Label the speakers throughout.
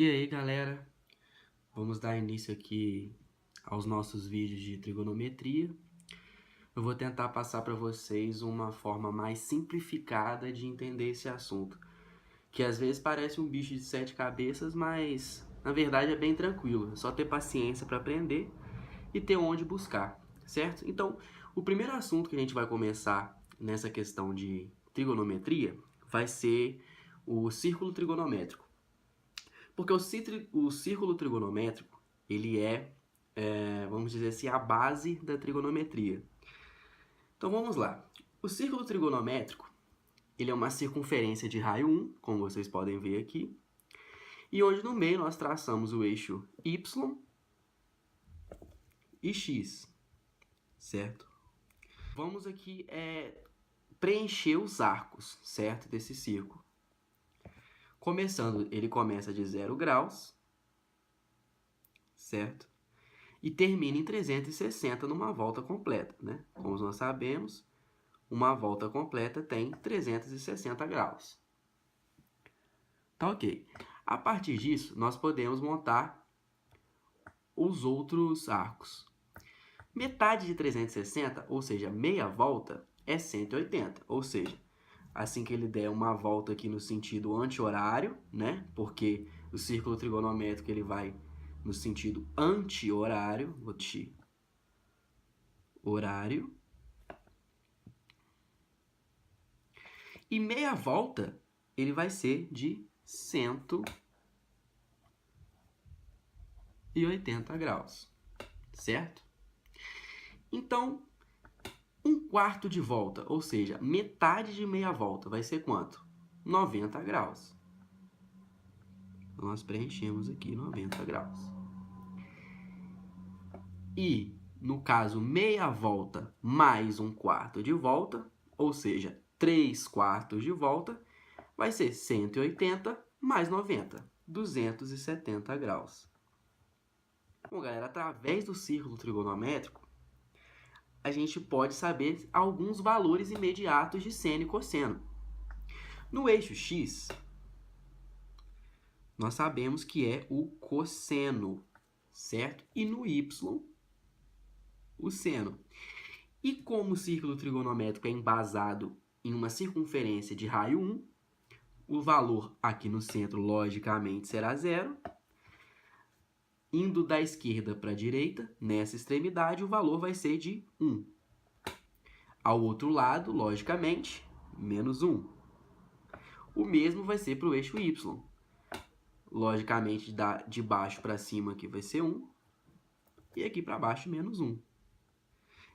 Speaker 1: E aí, galera, vamos dar início aqui aos nossos vídeos de trigonometria. Eu vou tentar passar para vocês uma forma mais simplificada de entender esse assunto, que às vezes parece um bicho de 7 cabeças, mas na verdade é bem tranquilo, é só ter paciência para aprender e ter onde buscar, certo? Então, o primeiro assunto que a gente vai começar nessa questão de trigonometria vai ser o círculo trigonométrico. Porque o círculo trigonométrico, ele vamos dizer assim, a base da trigonometria. Então vamos lá. O círculo trigonométrico, ele é uma circunferência de raio 1, como vocês podem ver aqui, e onde no meio nós traçamos o eixo y e x, certo? Vamos aqui preencher os arcos, certo, desse círculo. Ele começa de 0 graus, certo? E termina em 360 numa volta completa, né? Como nós sabemos, uma volta completa tem 360 graus. Tá ok. A partir disso, nós podemos montar os outros arcos. Metade de 360, ou seja, meia volta, é 180. Ou seja, assim que ele der uma volta aqui no sentido anti-horário, né? Porque o círculo trigonométrico ele vai no sentido anti-horário, vou te horário. E meia volta, ele vai ser de 180 graus, certo? Então, um quarto de volta, ou seja, metade de meia volta, vai ser quanto? 90 graus. Então, nós preenchemos aqui 90 graus. E, no caso, meia volta mais um quarto de volta, ou seja, 3 quartos de volta, vai ser 180 mais 90, 270 graus. Bom, galera, através do círculo trigonométrico, a gente pode saber alguns valores imediatos de seno e cosseno. No eixo x, nós sabemos que é o cosseno, certo? E no y, o seno. E como o círculo trigonométrico é embasado em uma circunferência de raio 1, o valor aqui no centro, logicamente, será 0. Indo da esquerda para a direita, nessa extremidade, o valor vai ser de 1. Ao outro lado, logicamente, menos 1. O mesmo vai ser para o eixo y. Logicamente, de baixo para cima aqui vai ser 1. E aqui para baixo, menos 1.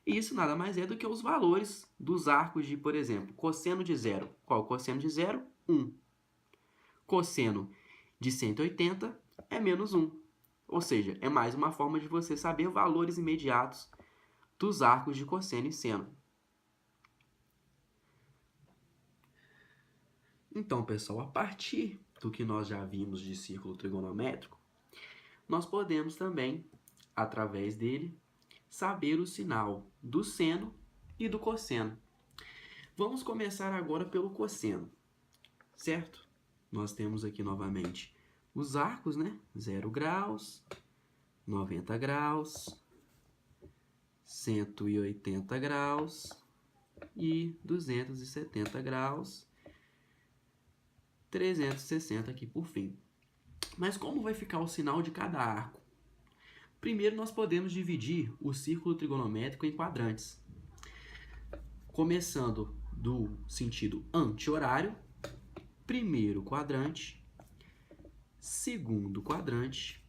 Speaker 1: E isso nada mais é do que os valores dos arcos de, por exemplo, cosseno de 0. Qual é o cosseno de 0? 1. Cosseno de 180 é menos 1. Ou seja, é mais uma forma de você saber valores imediatos dos arcos de cosseno e seno. Então, pessoal, a partir do que nós já vimos de círculo trigonométrico, nós podemos também, através dele, saber o sinal do seno e do cosseno. Vamos começar agora pelo cosseno, certo? Nós temos aqui novamente os arcos, né? 0 graus, 90 graus, 180 graus e 270 graus, 360 aqui por fim. Mas como vai ficar o sinal de cada arco? Primeiro, nós podemos dividir o círculo trigonométrico em quadrantes. Começando do sentido anti-horário, primeiro quadrante, segundo quadrante,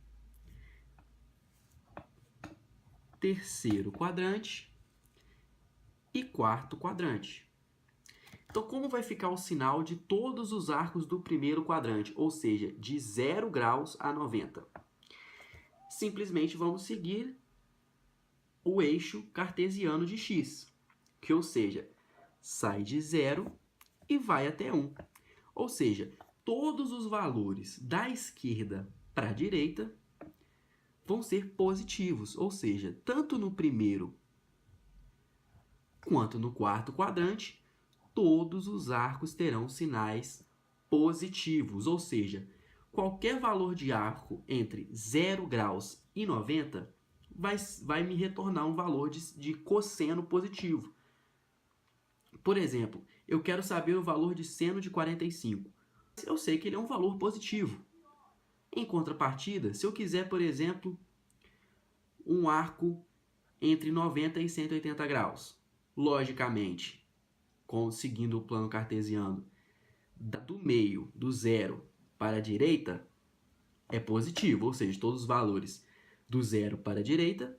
Speaker 1: terceiro quadrante e quarto quadrante. Então, como vai ficar o sinal de todos os arcos do primeiro quadrante, ou seja, de 0 graus a 90? Simplesmente vamos seguir o eixo cartesiano de x, que, ou seja, sai de 0 e vai até 1. Ou seja, todos os valores da esquerda para a direita vão ser positivos, ou seja, tanto no primeiro quanto no quarto quadrante, todos os arcos terão sinais positivos, ou seja, qualquer valor de arco entre 0 graus e 90 vai me retornar um valor de cosseno positivo. Por exemplo, eu quero saber o valor de seno de 45. Eu sei que ele é um valor positivo. Em contrapartida, se eu quiser, por exemplo, um arco entre 90 e 180 graus, logicamente, seguindo o plano cartesiano, do meio, do zero para a direita, é positivo, ou seja, todos os valores do zero para a direita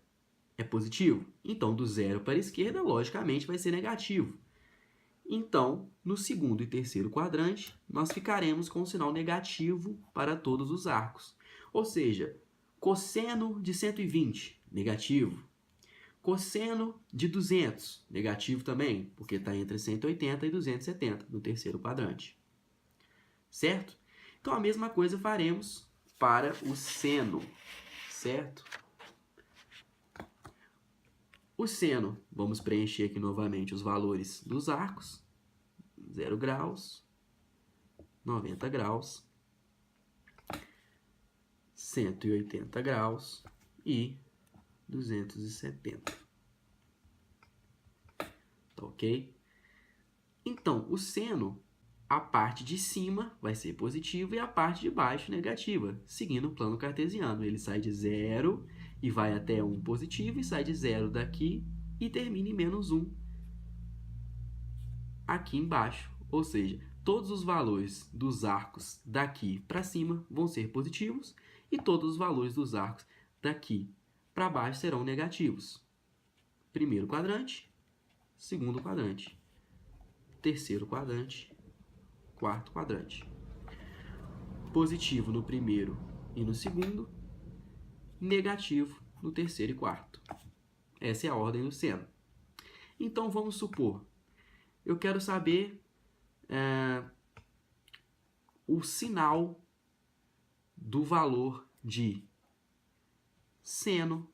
Speaker 1: é positivo. Então, do zero para a esquerda, logicamente, vai ser negativo. Então, no segundo e terceiro quadrante, nós ficaremos com o sinal negativo para todos os arcos. Ou seja, cosseno de 120, negativo. Cosseno de 200, negativo também, porque está entre 180 e 270 no terceiro quadrante. Certo? Então, a mesma coisa faremos para o seno, certo? O seno, vamos preencher aqui novamente os valores dos arcos. 0 graus, 90 graus, 180 graus e 270. Tá ok? Então, o seno, a parte de cima vai ser positiva e a parte de baixo negativa, seguindo o plano cartesiano. Ele sai de 0 e vai até 1 positivo, e sai de 0 daqui e termina em menos 1 aqui embaixo. Ou seja, todos os valores dos arcos daqui para cima vão ser positivos e todos os valores dos arcos daqui para baixo serão negativos. Primeiro quadrante, segundo quadrante, terceiro quadrante, quarto quadrante. Positivo no primeiro e no segundo, negativo no terceiro e quarto. Essa é a ordem do seno. Então, vamos supor, eu quero saber o sinal do valor de seno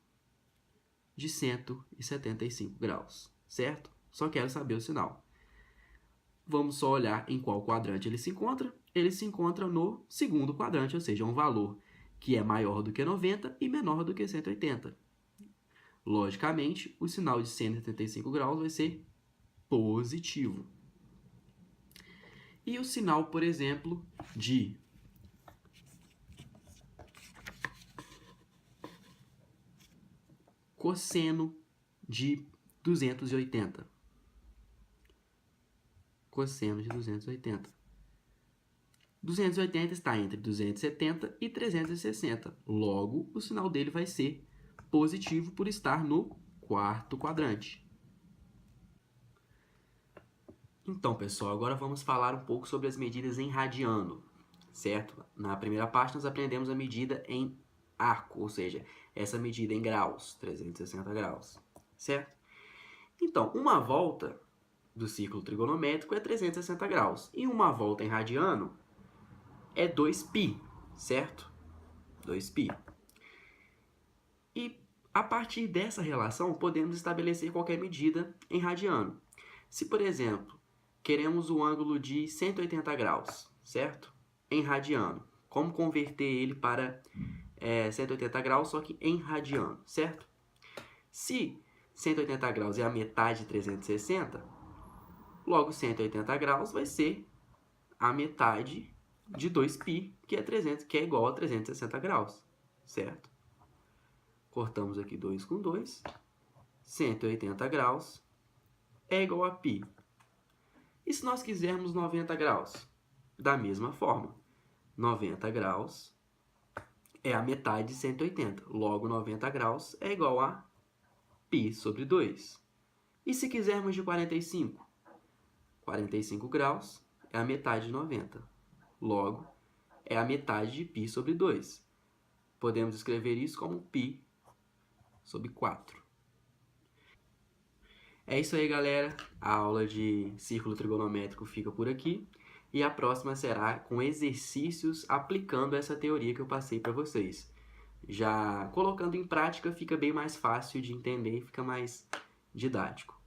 Speaker 1: de 175 graus, certo? Só quero saber o sinal. Vamos só olhar em qual quadrante ele se encontra. Ele se encontra no segundo quadrante, ou seja, um valor que é maior do que 90 e menor do que 180. Logicamente, o sinal de 175 graus vai ser positivo. E o sinal, por exemplo, de cosseno de 280. Cosseno de 280. 280 está entre 270 e 360. Logo, o sinal dele vai ser positivo por estar no quarto quadrante. Então, pessoal, agora vamos falar um pouco sobre as medidas em radiano, certo? Na primeira parte, nós aprendemos a medida em arco, ou seja, essa medida em graus, 360 graus, certo? Então, uma volta do círculo trigonométrico é 360 graus, e uma volta em radiano é 2π, certo? 2π. E a partir dessa relação, podemos estabelecer qualquer medida em radiano. Se, por exemplo, queremos o ângulo de 180 graus, certo? Em radiano. Como converter ele para 180 graus, só que em radiano, certo? Se 180 graus é a metade de 360, logo 180 graus vai ser a metade de 2π, que é igual a 360 graus, certo? Cortamos aqui 2 com 2. 180 graus é igual a π. E se nós quisermos 90 graus? Da mesma forma, 90 graus é a metade de 180. Logo, 90 graus é igual a π sobre 2. E se quisermos de 45? 45 graus é a metade de 90. Logo, é a metade de π sobre 2. Podemos escrever isso como π sobre 4. É isso aí, galera. A aula de círculo trigonométrico fica por aqui. E a próxima será com exercícios aplicando essa teoria que eu passei para vocês. Já colocando em prática fica bem mais fácil de entender e fica mais didático.